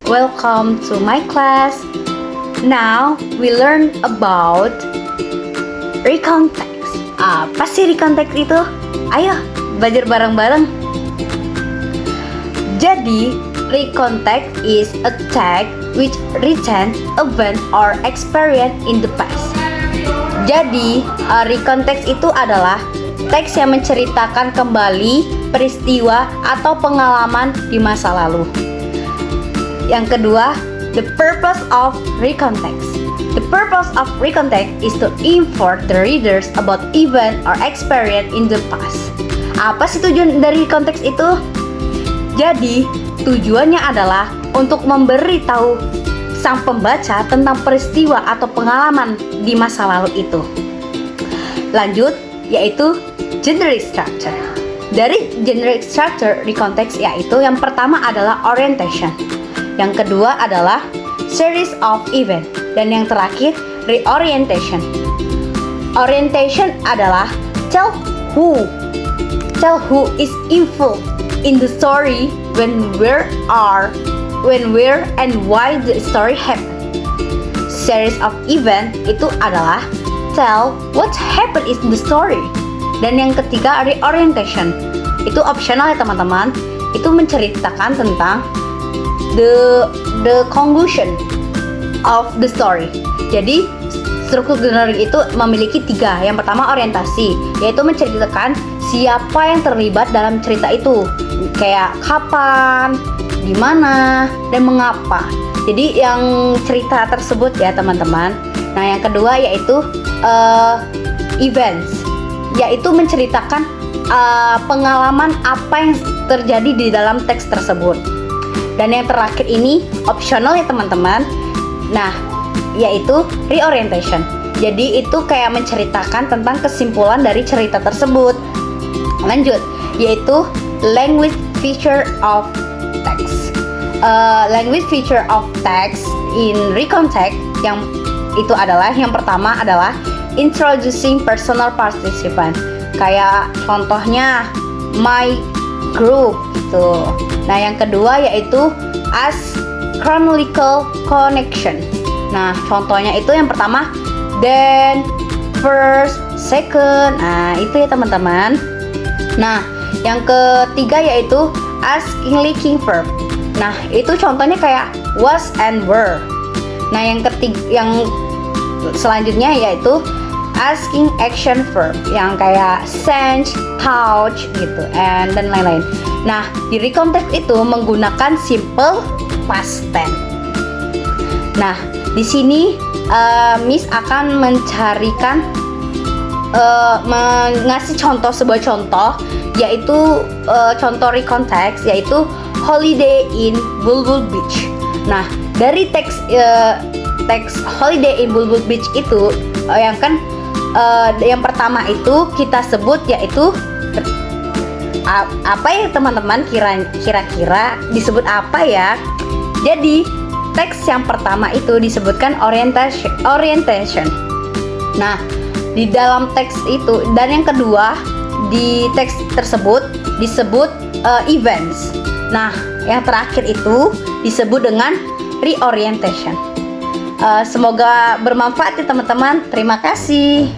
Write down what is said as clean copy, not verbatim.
welcome to my class. Now we learn about recontext. Apa sih recontext itu? Ayo belajar bareng-bareng. Jadi, recontext is a tag which recent event or experience in the past. Jadi, recontext itu adalah teks yang menceritakan kembali peristiwa atau pengalaman di masa lalu. Yang kedua, the purpose of recontext. The purpose of recontext is to inform the readers about event or experience in the past. Apa sih tujuan dari recontext itu? Jadi, tujuannya adalah untuk memberi tahu sang pembaca tentang peristiwa atau pengalaman di masa lalu itu. Lanjut, yaitu generic structure. Dari generic structure recontext yaitu yang pertama adalah orientation, yang kedua adalah series of event, dan yang terakhir reorientation. Orientation adalah tell who is involved in the story, when, where, and why the story happened. Series of event itu adalah tell what happened in the story. Dan yang ketiga reorientation, itu optional ya teman-teman. Itu menceritakan tentang the conclusion of the story. Jadi struktur generic itu memiliki 3. Yang pertama orientasi, yaitu menceritakan siapa yang terlibat dalam cerita itu, kayak kapan, di mana, dan mengapa. Jadi yang cerita tersebut ya teman-teman. Nah yang kedua yaitu events, yaitu menceritakan pengalaman apa yang terjadi di dalam teks tersebut. Dan yang terakhir ini optional ya teman-teman. Nah yaitu reorientation. Jadi itu kayak menceritakan tentang kesimpulan dari cerita tersebut. Lanjut, yaitu language feature of text. Language feature of text in recontext yang itu adalah yang pertama adalah introducing personal participant. Kayak contohnya my group gitu. Nah, yang kedua yaitu as chronological connection. Nah, contohnya itu yang pertama then, first, second. Nah, itu ya teman-teman. Nah, yang ketiga yaitu asking linking verb. Nah, itu contohnya kayak was and were. Nah, yang selanjutnya yaitu asking action verb yang kayak send, touch gitu, and dan lain-lain. Nah, di recontext itu menggunakan simple past tense. Nah, di sini Miss akan mencarikan mengasih sebuah contoh yaitu contoh recontext yaitu holiday in Bulbul Beach. Nah, dari teks holiday in Bulbul Beach itu yang pertama itu kita sebut yaitu apa ya teman-teman, kira-kira disebut apa ya? Jadi teks yang pertama itu disebutkan orientation. Nah, di dalam teks itu, dan yang kedua di teks tersebut disebut events. Nah, yang terakhir itu disebut dengan reorientation. Semoga bermanfaat ya teman-teman. Terima kasih.